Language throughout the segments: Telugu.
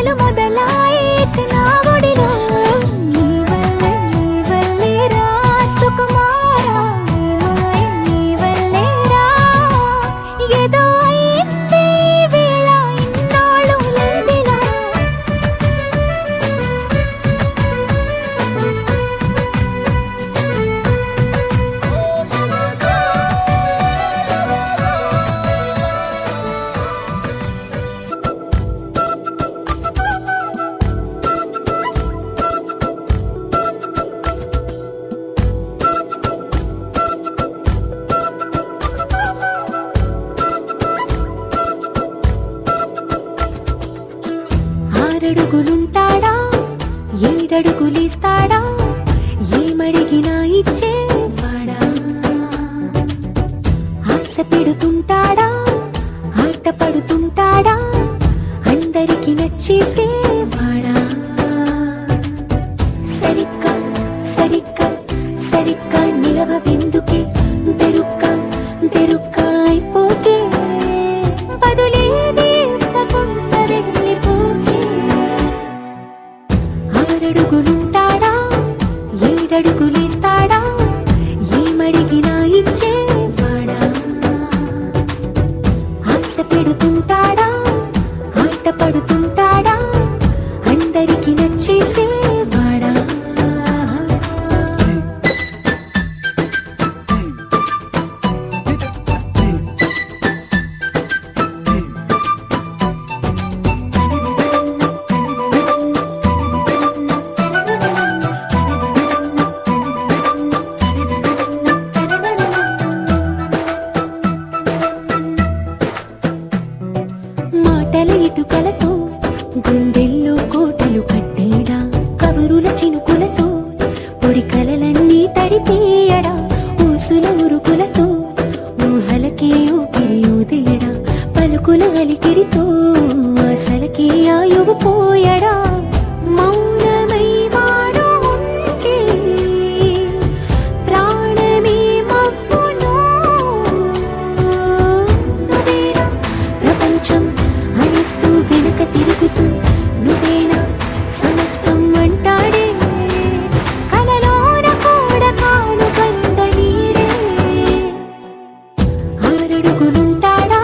అసలు మొదలాయేక నా ఒడిలో నీ వల్లేరా సుకుమారా నీ వల్లేరా ఏదో అయింది వేళ ఇన్నాళ్ళు లేదిలా ఆరడుగులుంటాడా ఏడడుగులిస్తాడా ఏమడిగినా ఇచ్చేవాడా ఆశ పెడుతుంటాడా ఆట పడుతుంటాడా అందరికి నచ్చేసేవాడా సరిగ్గా సరిగ్గా సరిగ్గా నిలవెందుకే బెరుక్క అయిపోతే బదులేది ఇవ్వకుండా వెళ్ళిపోతే ఆరడుగులుంటాడా ఏడడుగులిస్తాడా ఏమడిగినా ఇచ్చేవాడా ఆశ పెడుతుంటాడా ఆట పడుతుంటాడా అందరికి నచ్చేసేవాడా మాటల ఇటుకలతో గుండెల్లో కోటలు కట్టేడా కబురుల చినుకులతో పొడి కలలన్నీ తడిపేయడా ఊసుల ఉరుకులతో ఊహలకే ఊపిరి ఊదేయడా పలుకుల అలికిడితో అసలకే ఆయువు పోయడా మౌనమై వాడు ఉంటే ప్రాణమే మవ్వునో నువ్వేనా ప్రపంచం అనిస్తూ వెనుక తిరుగుతూ నువ్వేనా సమస్తం అంటాడే కలలోన కూడా కాను కంద నీడే ఆరడుగులుంటాడా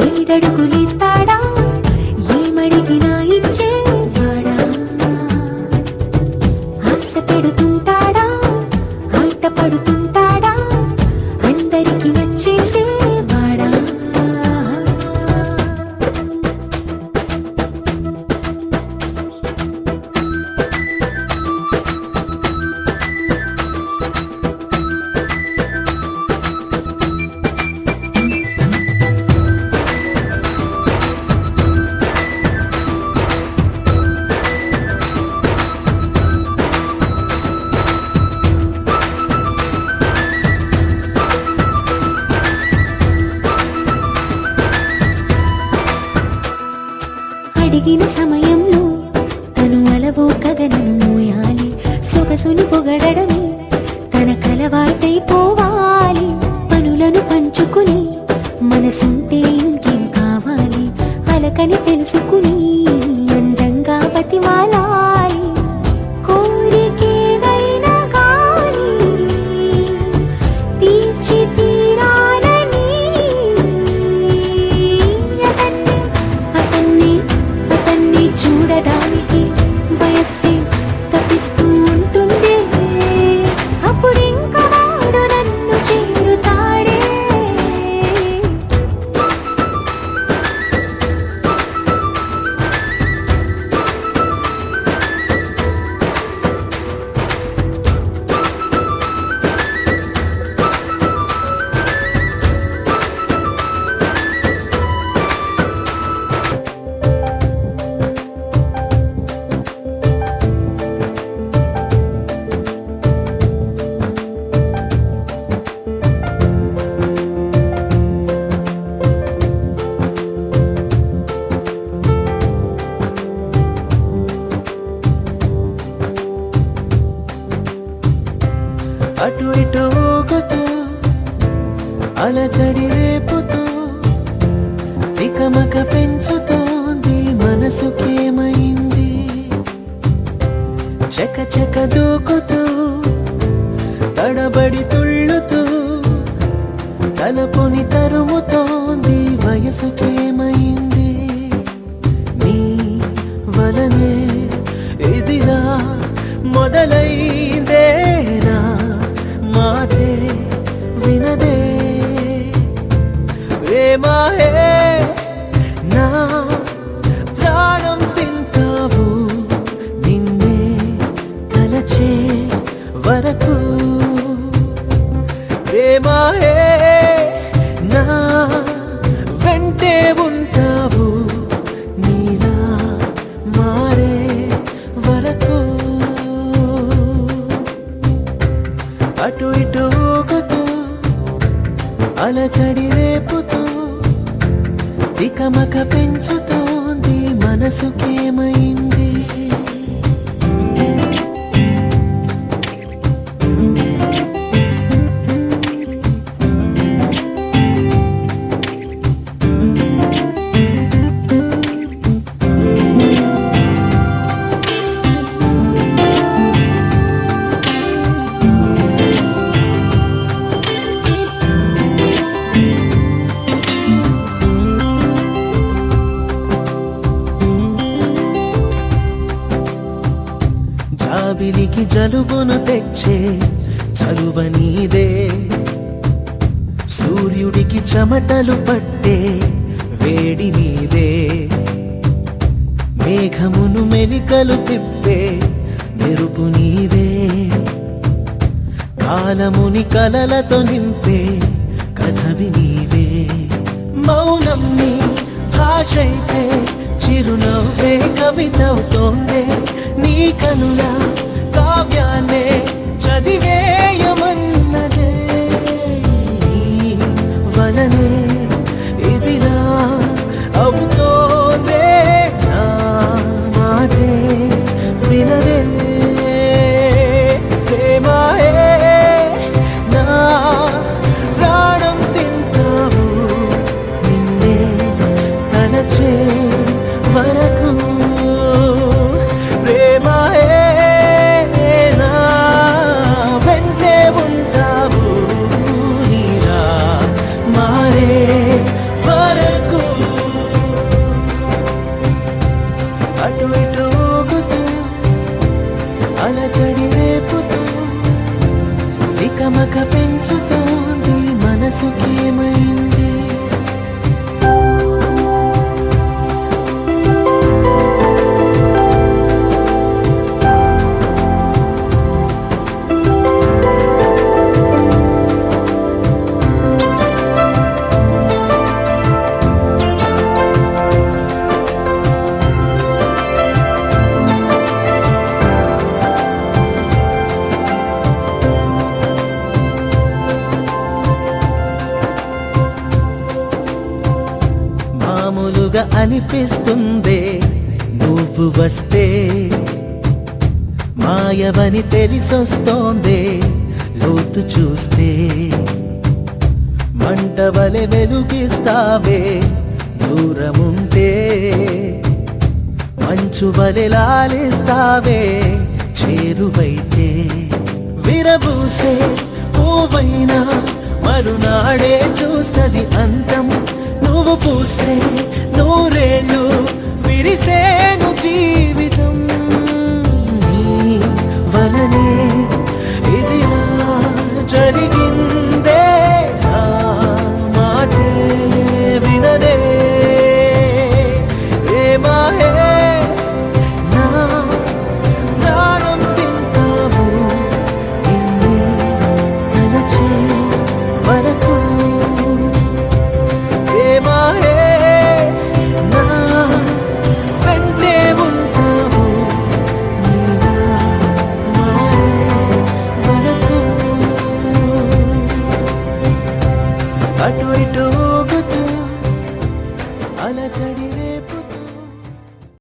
ఏడడుగులిస్తాడా ఏమడిగినా ఇచ్చేవాడా ఆశ పెడుతుంటాడా ఆట పడుతుంటాడా అందరికి నచ్చేసేవాడా అడిగిన సమయంలో తను అలవో కథనను మోయాలి సొగసుని పొగడమే తన కలవాటైపోవాలి పనులను పంచుకుని మనసుంటే ఇంకేం కావాలి అలకని తెలుసుకుని అందంగా బతిమాలాలి కోరికేదైనా కానీ తీర్చి తీరాలని అతన్ని చూడడానికి వయస్సే తప్పిస్తూ ఉంటుంది అప్పుడింకా వాడు నన్ను చేరుతాడే అటు ఇటు ఊగుతూ అలజడి రేపుతూ తికమక పెంచుతోంది మనసుకేమై చక దూకుతూ తడబడి తుళ్ళుతూ తలపుని తరుముతోంది వయసుకేమైంది నీ వలనే ఇదిలా మొదలైందేనా మాటే వినదే ప్రేమాయే నా ప్రాణం తింటావు నిన్నే తలచే వరకు ప్రేమాయే నా వెంటే ఉంటావు నీలా మారే వరకు అటు ఇటు ఊగుతూ అలచడి రేపుతూ తికమక పెంచుతోంది మనసుకేమైంది జాబిలికి జలుబును తెచ్చే చలువ నీదే సూర్యుడికి చెమటలు పట్టే వేడి నీదే మేఘమును మెలికలు తిప్పే మెరుపు నీవే కాలముని కలలతో నింపే కథవి నీవే మౌనం నీ భాషైతే చిరునవ్వే కవితవుతోందే నీ కనుల కావ్యాన్నే చదివేయమన్నదే నీ వలనే ఇదిలా అవుతోందే నా మాటే వినదే ప్రేమాయే నా ప్రాణం తింటావు నిన్నే తలచే వరకు ప్రేమాయే నా వెంటే ఉంటావు నీలా మారే వరకు అటు ఇటు ఊగుతూ అలచడి రేపుతూ తికమక పెంచుతోంది మనసుకేమైంది మామూలుగా అనిపిస్తుందే నువ్వు వస్తే మాయవని తెలిసొస్తోందే లోతు చూస్తే మంటవలె వెలుగిస్తావే దూరముంటే మంచు వలె లాలిస్తావే చేరువైతే విరబూసే పువ్వైనా మరునాడే చూస్తది అంతం నువ్వు పూస్తే నూరేళ్ళు విరిసేను